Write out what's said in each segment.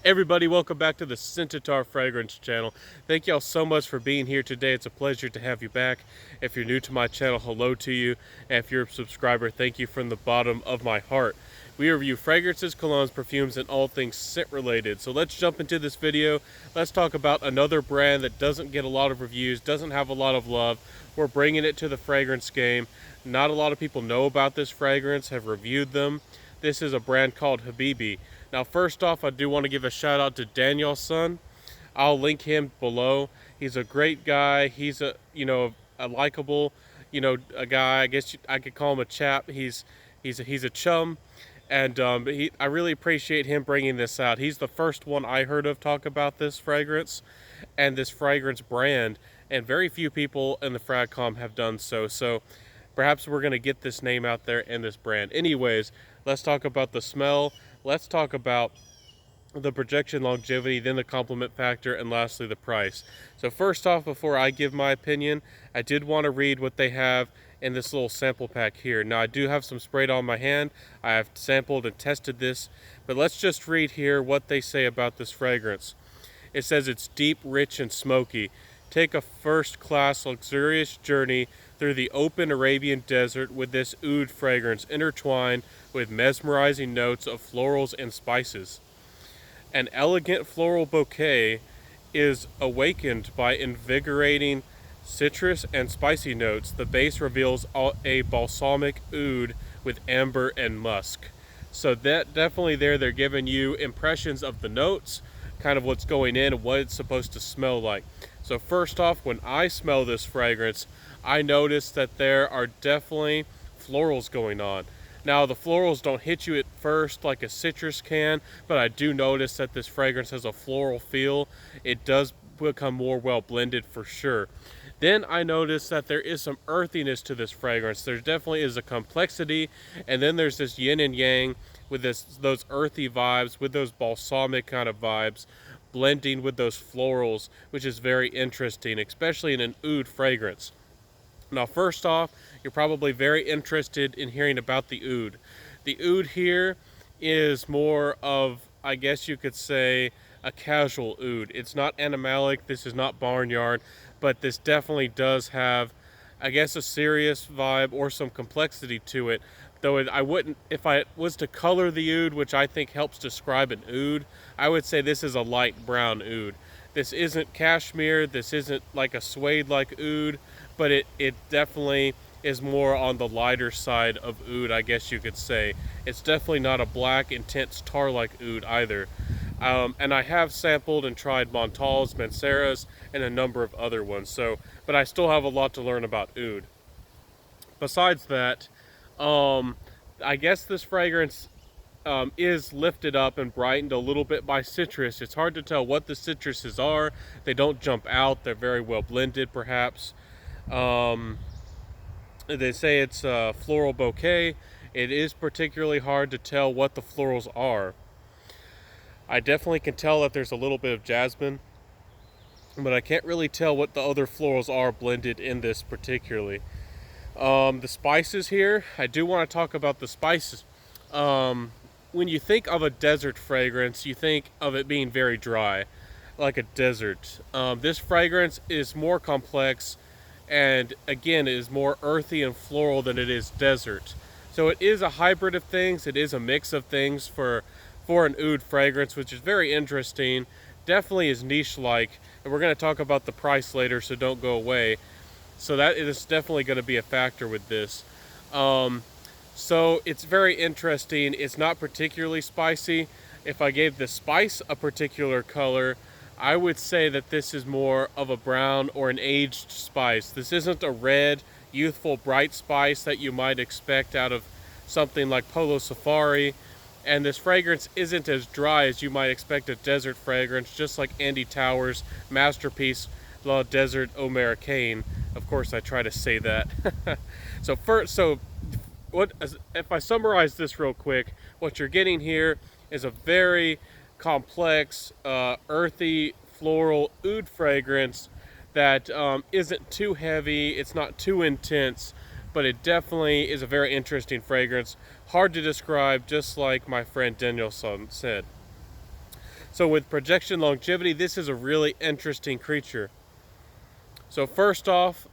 Everybody, welcome back to the Scentatar Fragrance channel. Thank y'all so much for being here today. It's a pleasure to have you back. If you're new to my channel, hello to you. And if you're a subscriber, thank you from the bottom of my heart. We review fragrances, colognes, perfumes, and all things scent related. So let's jump into this video. Let's talk about another brand that doesn't get a lot of reviews, doesn't have a lot of love. We're bringing it to the fragrance game. Not a lot of people know about this fragrance, have reviewed them. This is a brand called Habibi. Now, first off, I do want to give a shout out to Danielson. I'll link him below. He's a great guy. He's a likable, a guy. I guess I could call him a chap. He's a chum, and I really appreciate him bringing this out. He's the first one I heard of talk about this fragrance and this fragrance brand, and very few people in the fragcom have done so. So perhaps we're going to get this name out there and this brand. Anyways, let's talk about the smell. Let's talk about the projection longevity, then the compliment factor, and lastly the price. So first off, before I give my opinion, I did want to read what they have in this little sample pack here. Now, I do have some sprayed on my hand. I have sampled and tested this, but let's just read here what they say about this fragrance. It says it's deep, rich, and smoky. Take a first-class, luxurious journey through the open Arabian desert with this oud fragrance intertwined with mesmerizing notes of florals and spices. An elegant floral bouquet is awakened by invigorating citrus and spicy notes. The base reveals a balsamic oud with amber and musk. So that definitely they're giving you impressions of the notes, kind of what's going in and what it's supposed to smell like. So first off, when I smell this fragrance, I notice that there are definitely florals going on. Now, the florals don't hit you at first like a citrus can, but I do notice that this fragrance has a floral feel. It does become more well blended for sure. Then I notice that there is some earthiness to this fragrance. There definitely is a complexity, and then there's this yin and yang with those earthy vibes, with those balsamic kind of vibes, blending with those florals, which is very interesting, especially in an oud fragrance. Now, first off, you're probably very interested in hearing about the oud. The oud here is more of, I guess you could say, a casual oud. It's not animalic, this is not barnyard, but this definitely does have, I guess, a serious vibe or some complexity to it. Though I wouldn't, if I was to color the oud, which I think helps describe an oud, I would say this is a light brown oud. This isn't cashmere, this isn't like a suede-like oud, but it definitely is more on the lighter side of oud, I guess you could say. It's definitely not a black, intense tar-like oud either. And I have sampled and tried Montals, Manceras, and a number of other ones. But I still have a lot to learn about oud. Besides that, I guess this fragrance is lifted up and brightened a little bit by citrus. It's hard to tell what the citruses are. They don't jump out. They're very well blended, perhaps. They say it's a floral bouquet. It is particularly hard to tell what the florals are. I definitely can tell that there's a little bit of jasmine, but I can't really tell what the other florals are blended in this particularly. The spices here, I do want to talk about the spices. When you think of a desert fragrance, you think of it being very dry, like a desert. This fragrance is more complex, and again, it is more earthy and floral than it is desert. So it is a hybrid of things. It is a mix of things for an oud fragrance, which is very interesting. Definitely is niche-like, and we're going to talk about the price later, so don't go away. So that is definitely going to be a factor with this. So it's very interesting. It's not particularly spicy. If I gave the spice a particular color, I would say that this is more of a brown or an aged spice. This isn't a red, youthful, bright spice that you might expect out of something like Polo Safari. And this fragrance isn't as dry as you might expect a desert fragrance, just like Andy Towers' masterpiece, La Desert Américaine. Of course, I try to say that. If I summarize this real quick, what you're getting here is a very complex, earthy, floral oud fragrance that isn't too heavy, it's not too intense, but it definitely is a very interesting fragrance. Hard to describe, just like my friend Danielson said. So with projection longevity, this is a really interesting creature. So first off,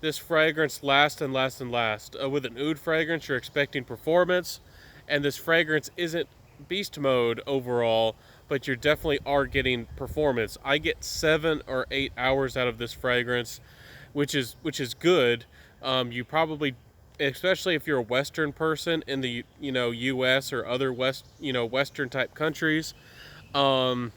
this fragrance lasts and lasts and lasts. With an oud fragrance, you're expecting performance, and this fragrance isn't beast mode overall, but you definitely are getting performance. I get 7 or 8 hours out of this fragrance, which is good. You probably, especially if you're a Western person in the U.S. or other Western type countries, an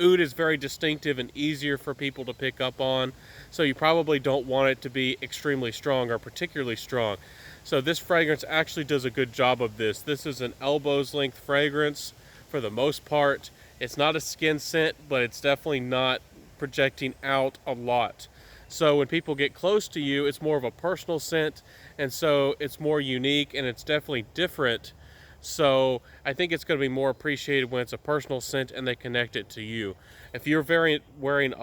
oud is very distinctive and easier for people to pick up on, so you probably don't want it to be extremely strong or particularly strong. So this fragrance actually does a good job of this. This is an elbows length fragrance for the most part. It's not a skin scent, but it's definitely not projecting out a lot. So when people get close to you, it's more of a personal scent, and so it's more unique and it's definitely different. So I think it's going to be more appreciated when it's a personal scent and they connect it to you. If you're wearing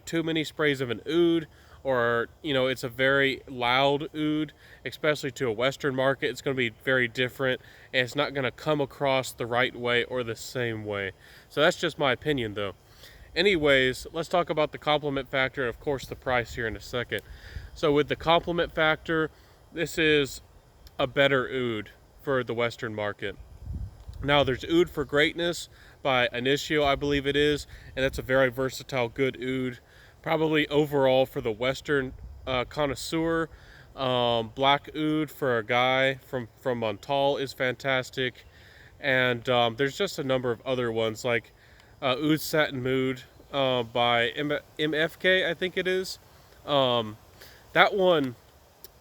too many sprays of an oud, or it's a very loud oud, especially to a Western market, it's going to be very different, and it's not going to come across the right way or the same way. So that's just my opinion, though. Anyways, let's talk about the complement factor and of course the price here in a second. So with the complement factor, this is a better oud for the Western market. Now there's Oud for Greatness by Initio, I believe it is, and that's a very versatile, good oud. Probably overall for the Western connoisseur, Black Oud for a guy from Montal is fantastic, and there's just a number of other ones like Oud Satin Mood by MFK, I think it is. That one,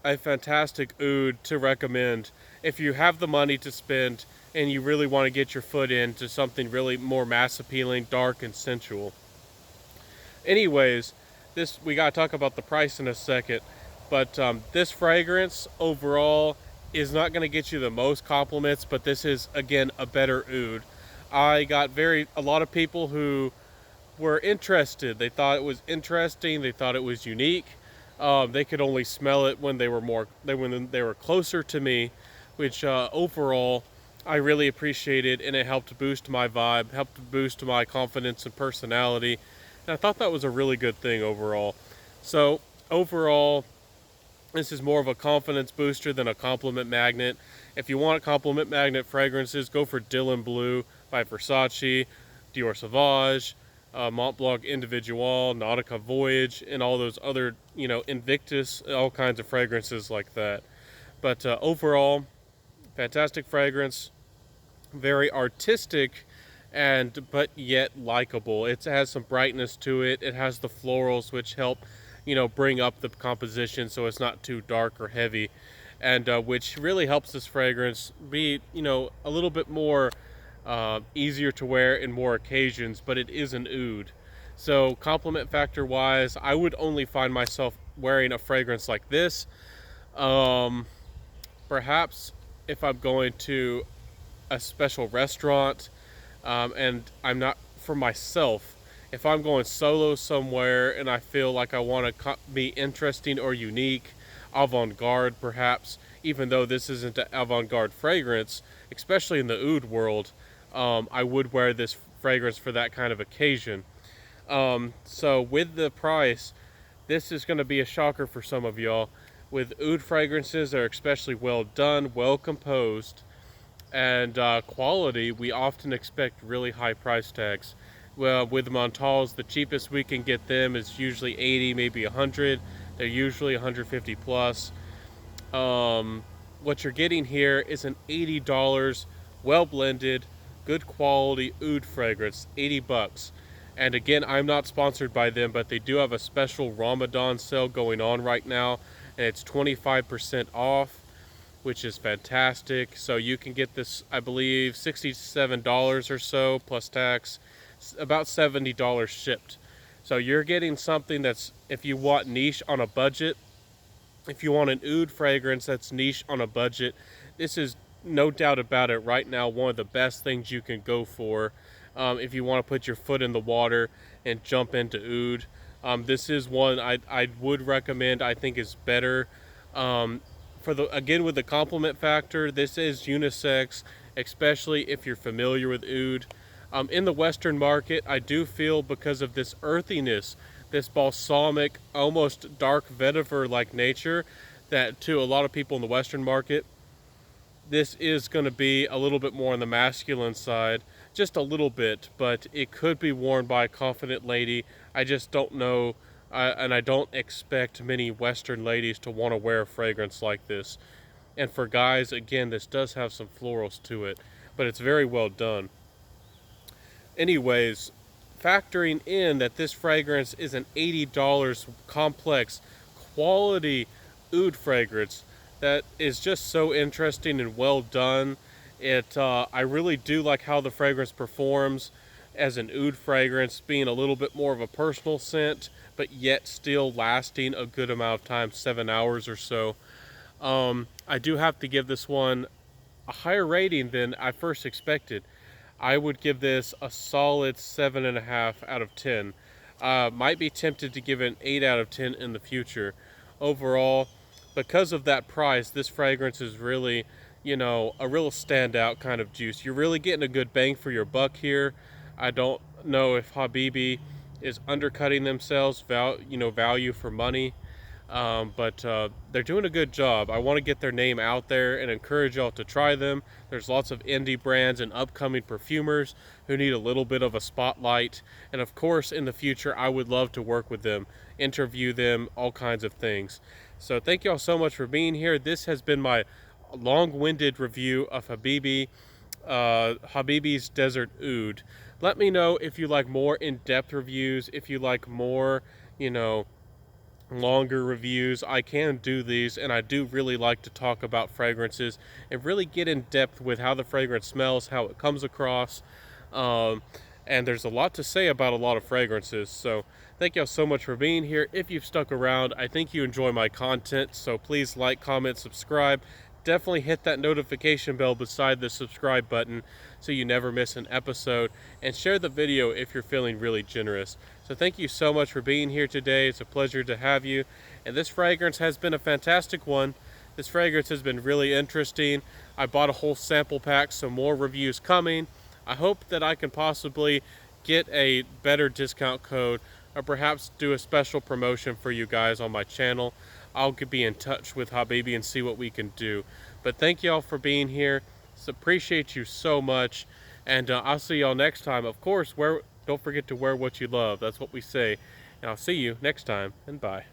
a fantastic oud to recommend if you have the money to spend and you really want to get your foot into something really more mass appealing, dark, and sensual. Anyways, we got to talk about the price in a second, but this fragrance overall is not going to get you the most compliments, but this is, again, a better oud. I got a lot of people who were interested. They thought it was interesting. They thought it was unique. They could only smell it when they were closer to me, which overall I really appreciated, and it helped boost my vibe, helped boost my confidence and personality. And I thought that was a really good thing overall. So overall, this is more of a confidence booster than a compliment magnet. If you want compliment magnet fragrances, go for Dylan Blue by Versace, Dior Sauvage, Mont Blanc Individual, Nautica Voyage, and all those other, Invictus, all kinds of fragrances like that. But overall, fantastic fragrance, very artistic, but yet likable. It has some brightness to it. It has the florals, which help, bring up the composition so it's not too dark or heavy, and which really helps this fragrance be, a little bit more easier to wear in more occasions, but it is an oud. So compliment factor wise, I would only find myself wearing a fragrance like this. Perhaps if I'm going to a special restaurant, and I'm not for myself, if I'm going solo somewhere and I feel like I want to be interesting or unique, avant-garde perhaps, even though this isn't an avant-garde fragrance, especially in the oud world, I would wear this fragrance for that kind of occasion. So with the price, this is going to be a shocker for some of y'all. With oud fragrances, they're especially well done, well composed, and quality. We often expect really high price tags. Well, with Montals, the cheapest we can get them is usually 80, maybe 100. They're usually 150 plus. What you're getting here is an $80, well blended, good quality oud fragrance, 80 bucks. And again, I'm not sponsored by them, but they do have a special Ramadan sale going on right now, and it's 25% off, which is fantastic. So you can get this, I believe, $67 or so plus tax, about $70 shipped. So you're getting something that's, if you want niche on a budget, if you want an oud fragrance that's niche on a budget, this is no doubt about it right now one of the best things you can go for. If you want to put your foot in the water and jump into oud, this is one I would recommend. I think is better. Again, with the compliment factor, this is unisex, especially if you're familiar with oud. In the Western market, I do feel, because of this earthiness, this balsamic, almost dark vetiver-like nature, that to a lot of people in the Western market, this is going to be a little bit more on the masculine side, just a little bit, but it could be worn by a confident lady. I just don't know, and I don't expect many Western ladies to want to wear a fragrance like this. And for guys, again, this does have some florals to it, but it's very well done. Anyways, factoring in that this fragrance is an $80 complex quality oud fragrance that is just so interesting and well done. I really do like how the fragrance performs as an oud fragrance, being a little bit more of a personal scent, but yet still lasting a good amount of time, 7 hours or so. I do have to give this one a higher rating than I first expected. I would give this a solid 7.5 out of 10. Might be tempted to give it an 8 out of 10 in the future. Overall, because of that price, this fragrance is really, you know, a real standout kind of juice. You're really getting a good bang for your buck here. I don't know if Habibi is undercutting themselves, value for money. But they're doing a good job. I want to get their name out there and encourage y'all to try them. There's lots of indie brands and upcoming perfumers who need a little bit of a spotlight. And of course, in the future, I would love to work with them, interview them, all kinds of things. So thank y'all so much for being here. This has been my long-winded review of Habibi, Habibi's Desert Oud. Let me know if you like more in-depth reviews, if you like more, longer reviews. I can do these, and I do really like to talk about fragrances and really get in depth with how the fragrance smells, how it comes across, and there's a lot to say about a lot of fragrances. So thank y'all so much for being here. If you've stuck around, I think you enjoy my content, so please like, comment, subscribe. Definitely hit that notification bell beside the subscribe button so you never miss an episode, and share the video if you're feeling really generous. So thank you so much for being here today. It's a pleasure to have you, and this fragrance has been a fantastic one. This fragrance has been really interesting. I bought a whole sample pack, so more reviews coming. I hope that I can possibly get a better discount code, or perhaps do a special promotion for you guys on my channel. I'll be in touch with Habibi and see what we can do. But thank y'all for being here. Appreciate you so much, and I'll see y'all next time. Of course, don't forget to wear what you love. That's what we say. And I'll see you next time, and bye.